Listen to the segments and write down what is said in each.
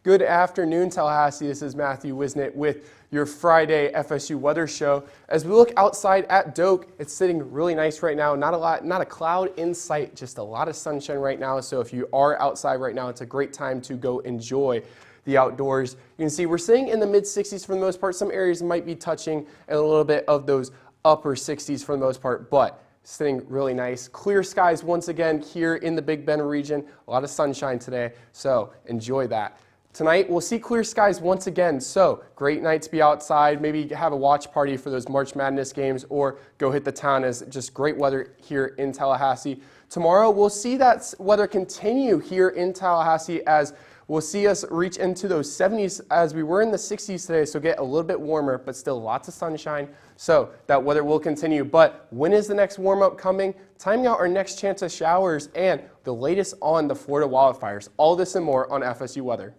Good afternoon, Tallahassee. This is Matthew Wisnett with your Friday FSU weather show. As we look outside at Doak, it's sitting really nice right now. Not a cloud in sight, just a lot of sunshine right now. So if you are outside right now, it's a great time to go enjoy the outdoors. You can see we're sitting in the mid-60s for the most part. Some areas might be touching a little bit of those upper 60s for the most part, but sitting really nice. Clear skies once again here in the Big Bend region. A lot of sunshine today, so enjoy that. Tonight, we'll see clear skies once again, so great night to be outside, maybe have a watch party for those March Madness games or go hit the town as just great weather here in Tallahassee. Tomorrow, we'll see that weather continue here in Tallahassee as we'll see us reach into those 70s as we were in the 60s today, so get a little bit warmer, but still lots of sunshine. So that weather will continue. But when is the next warm-up coming? Timing out our next chance of showers and the latest on the Florida wildfires. All this and more on FSU Weather.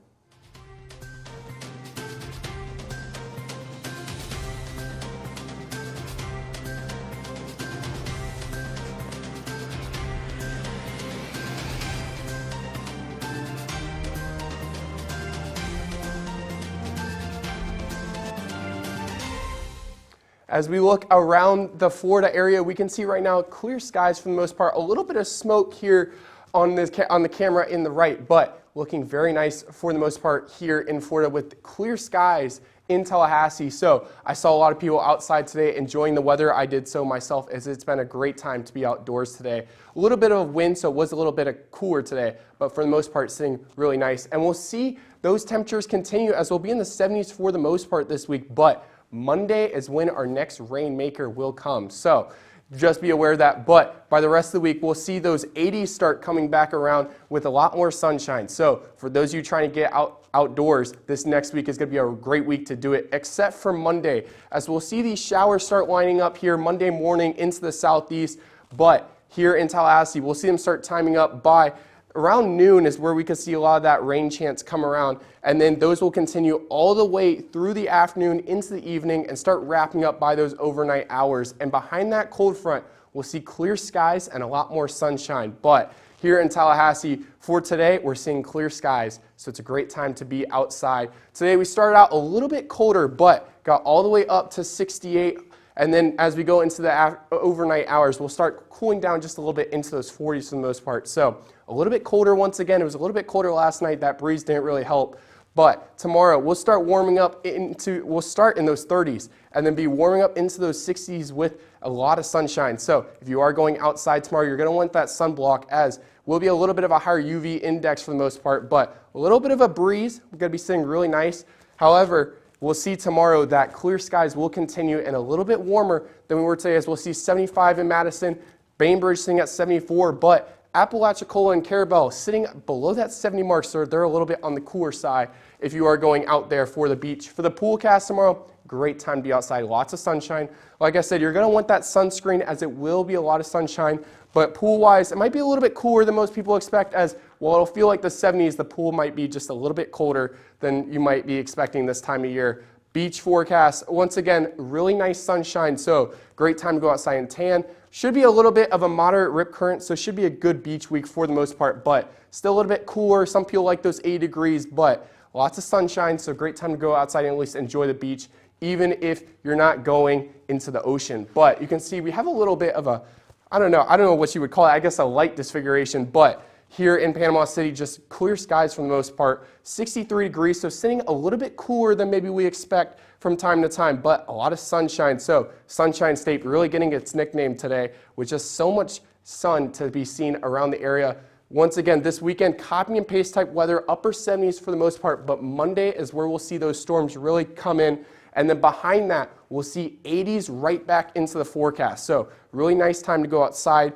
As we look around the Florida area, we can see right now clear skies for the most part. A little bit of smoke here on the camera in the right, but looking very nice for the most part here in Florida with clear skies in Tallahassee. So I saw a lot of people outside today enjoying the weather. I did so myself as it's been a great time to be outdoors today. A little bit of wind, so it was a little bit cooler today, but for the most part sitting really nice. And we'll see those temperatures continue as we'll be in the 70s for the most part this week, but Monday is when our next rainmaker will come. So just be aware of that. But by the rest of the week, we'll see those 80s start coming back around with a lot more sunshine. So for those of you trying to get outdoors, this next week is going to be a great week to do it, except for Monday, as we'll see these showers start lining up here Monday morning into the southeast. But here in Tallahassee, we'll see them start timing up by around noon is where we could see a lot of that rain chance come around, and then those will continue all the way through the afternoon into the evening and start wrapping up by those overnight hours. And behind that cold front, we'll see clear skies and a lot more sunshine. But here in Tallahassee, for today, we're seeing clear skies, so it's a great time to be outside. Today we started out a little bit colder, but got all the way up to 68. And then as we go into the overnight hours, we'll start cooling down just a little bit into those 40s for the most part. So a little bit colder once again. It was a little bit colder last night. That breeze didn't really help. But tomorrow we'll start warming up we'll start in those 30s and then be warming up into those 60s with a lot of sunshine. So if you are going outside tomorrow, you're going to want that sunblock as will be a little bit of a higher UV index for the most part, but a little bit of a breeze. We're going to be sitting really nice. However, we'll see tomorrow that clear skies will continue and a little bit warmer than we were today as we'll see 75 in Madison, Bainbridge sitting at 74, but Apalachicola and Carabel sitting below that 70 mark, so they're a little bit on the cooler side if you are going out there for the beach. For the pool cast tomorrow, great time to be outside, lots of sunshine. Like I said, you're going to want that sunscreen as it will be a lot of sunshine, but pool-wise, it might be a little bit cooler than most people expect as, while it'll feel like the 70s, the pool might be just a little bit colder than you might be expecting this time of year. Beach forecast, once again, really nice sunshine, so great time to go outside and tan. Should be a little bit of a moderate rip current, so should be a good beach week for the most part, but still a little bit cooler. Some people like those 80 degrees, but lots of sunshine, so great time to go outside and at least enjoy the beach, even if you're not going into the ocean. But you can see we have a little bit of a, I don't know what you would call it, I guess a light disfiguration, but here in Panama City, just clear skies for the most part, 63 degrees, so sitting a little bit cooler than maybe we expect from time to time, but a lot of sunshine. So Sunshine State really getting its nickname today with just so much sun to be seen around the area. Once again, this weekend, copy and paste type weather, upper 70s for the most part, but Monday is where we'll see those storms really come in. And then behind that, we'll see 80s right back into the forecast. So really nice time to go outside.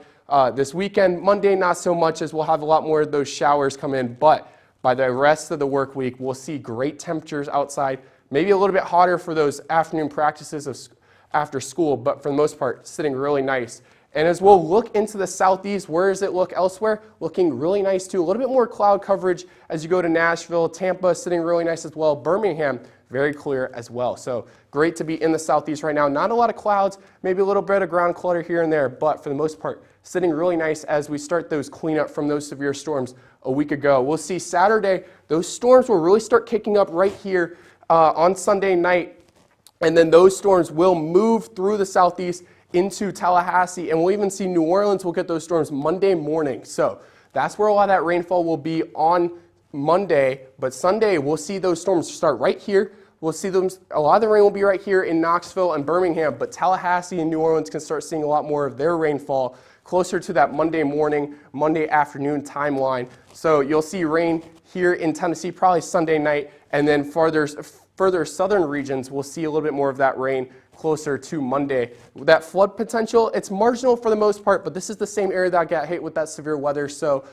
This weekend, Monday, not so much as we'll have a lot more of those showers come in, but by the rest of the work week, we'll see great temperatures outside, maybe a little bit hotter for those afternoon practices after school, but for the most part, sitting really nice. And as we'll look into the southeast, where does it look elsewhere? Looking really nice too. A little bit more cloud coverage as you go to Nashville, Tampa sitting really nice as well. Birmingham, very clear as well. So great to be in the southeast right now. Not a lot of clouds, maybe a little bit of ground clutter here and there, but for the most part, sitting really nice as we start those cleanup from those severe storms a week ago. We'll see Saturday, those storms will really start kicking up right here on Sunday night, and then those storms will move through the southeast into Tallahassee, and we'll even see New Orleans will get those storms Monday morning. So that's where a lot of that rainfall will be on Monday, but Sunday we'll see those storms start right here. We'll see them, a lot of the rain will be right here in Knoxville and Birmingham, but Tallahassee and New Orleans can start seeing a lot more of their rainfall closer to that Monday morning, Monday afternoon timeline. So you'll see rain here in Tennessee probably Sunday night, and then further southern regions we'll see a little bit more of that rain closer to Monday. That flood potential, it's marginal for the most part, but this is the same area that got hit with that severe weather. So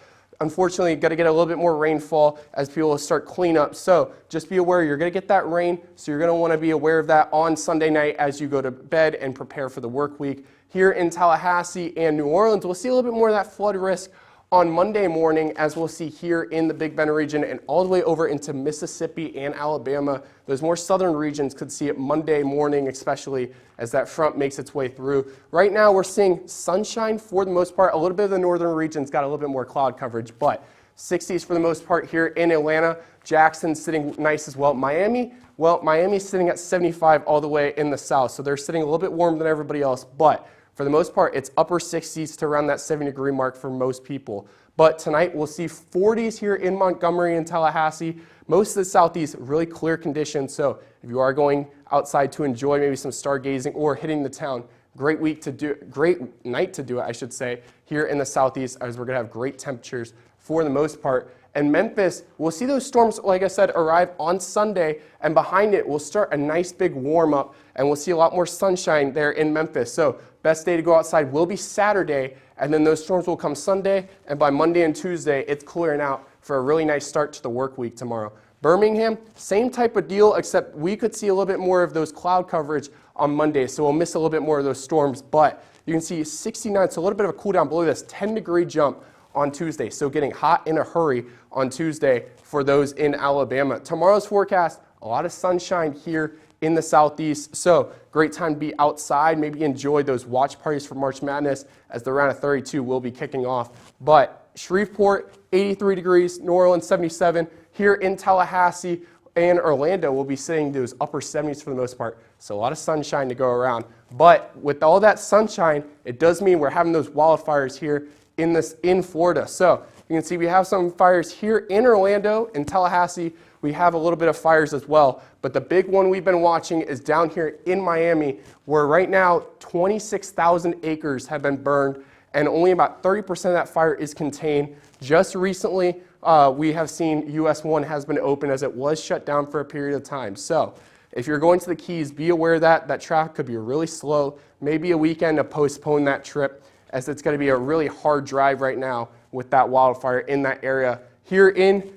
unfortunately, got to get a little bit more rainfall as people start cleanup. So just be aware you're going to get that rain. So you're going to want to be aware of that on Sunday night as you go to bed and prepare for the work week. Here in Tallahassee and New Orleans, we'll see a little bit more of that flood risk on Monday morning, as we'll see here in the Big Bend region and all the way over into Mississippi and Alabama. Those more southern regions could see it Monday morning, especially as that front makes its way through. Right now, we're seeing sunshine for the most part. A little bit of the northern regions got a little bit more cloud coverage, but 60s for the most part here in Atlanta. Jackson's sitting nice as well. Miami, well, Miami's sitting at 75 all the way in the south, so they're sitting a little bit warmer than everybody else, but for the most part, it's upper 60s to around that 70-degree mark for most people. But tonight, we'll see 40s here in Montgomery and Tallahassee. Most of the southeast, really clear conditions. So if you are going outside to enjoy maybe some stargazing or hitting the town, great night to do it, I should say, here in the southeast, as we're going to have great temperatures for the most part. And Memphis, we'll see those storms, like I said, arrive on Sunday, and behind it, we'll start a nice big warm-up, and we'll see a lot more sunshine there in Memphis. So best day to go outside will be Saturday, and then those storms will come Sunday, and by Monday and Tuesday, it's clearing out for a really nice start to the work week tomorrow. Birmingham, same type of deal, except we could see a little bit more of those cloud coverage on Monday, so we'll miss a little bit more of those storms, but you can see 69, so a little bit of a cool down below this, 10-degree jump on Tuesday. So getting hot in a hurry on Tuesday for those in Alabama. Tomorrow's forecast, a lot of sunshine here in the southeast. So great time to be outside, maybe enjoy those watch parties for March Madness as the round of 32 will be kicking off. But Shreveport, 83 degrees, New Orleans, 77. Here in Tallahassee and Orlando, we'll be seeing those upper 70s for the most part. So a lot of sunshine to go around. But with all that sunshine, it does mean we're having those wildfires here in Florida. So you can see we have some fires here in Orlando, in Tallahassee. We have a little bit of fires as well, but the big one we've been watching is down here in Miami, where right now 26,000 acres have been burned and only about 30% of that fire is contained. Just recently, we have seen US 1 has been open as it was shut down for a period of time. So if you're going to the Keys, be aware that traffic could be really slow, maybe a weekend to postpone that trip, as it's going to be a really hard drive right now with that wildfire in that area. Here in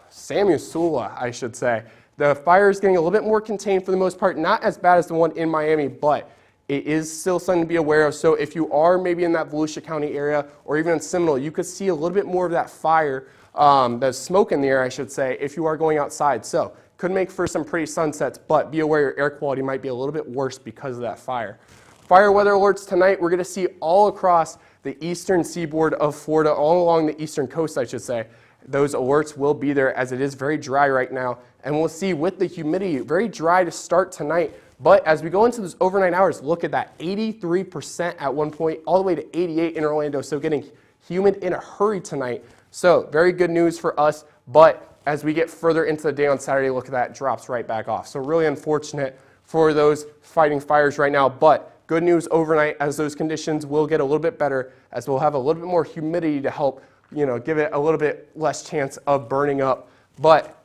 San Missoula, I should say, the fire is getting a little bit more contained for the most part, not as bad as the one in Miami, but it is still something to be aware of. So if you are maybe in that Volusia County area or even in Seminole, you could see a little bit more of that fire, the smoke in the air, I should say, if you are going outside. So could make for some pretty sunsets, but be aware your air quality might be a little bit worse because of that fire. Fire weather alerts tonight, we're going to see all across the eastern seaboard of Florida, all along the eastern coast, I should say. Those alerts will be there as it is very dry right now. And we'll see with the humidity, very dry to start tonight. But as we go into those overnight hours, look at that 83% at one point, all the way to 88 in Orlando. So getting humid in a hurry tonight. So very good news for us. But as we get further into the day on Saturday, look at that, it drops right back off. So really unfortunate for those fighting fires right now. But good news overnight, as those conditions will get a little bit better, as we'll have a little bit more humidity to help, give it a little bit less chance of burning up. But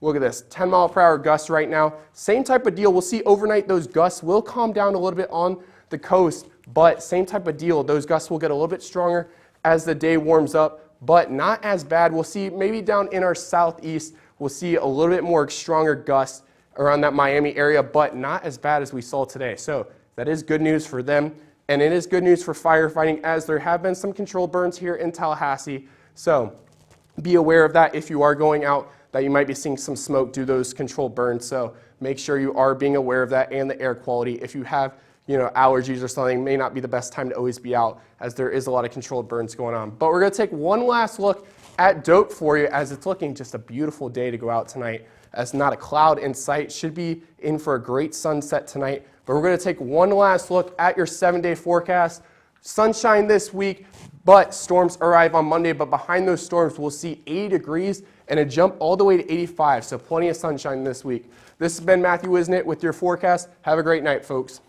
look at this, 10-mile-per-hour gusts right now. Same type of deal. We'll see overnight those gusts will calm down a little bit on the coast, but same type of deal. Those gusts will get a little bit stronger as the day warms up, but not as bad. We'll see maybe down in our southeast, we'll see a little bit more stronger gusts around that Miami area, but not as bad as we saw today. So that is good news for them, and it is good news for firefighting, as there have been some controlled burns here in Tallahassee. So be aware of that if you are going out that you might be seeing some smoke due to those controlled burns. So make sure you are being aware of that and the air quality. If you have allergies or something, may not be the best time to always be out, as there is a lot of controlled burns going on. But we're going to take one last look at Doak for you, as it's looking just a beautiful day to go out tonight, as not a cloud in sight. Should be in for a great sunset tonight. But we're going to take one last look at your 7-day forecast. Sunshine this week, but storms arrive on Monday. But behind those storms, we'll see 80 degrees and a jump all the way to 85. So plenty of sunshine this week. This has been Matthew Wisnett with your forecast. Have a great night, folks.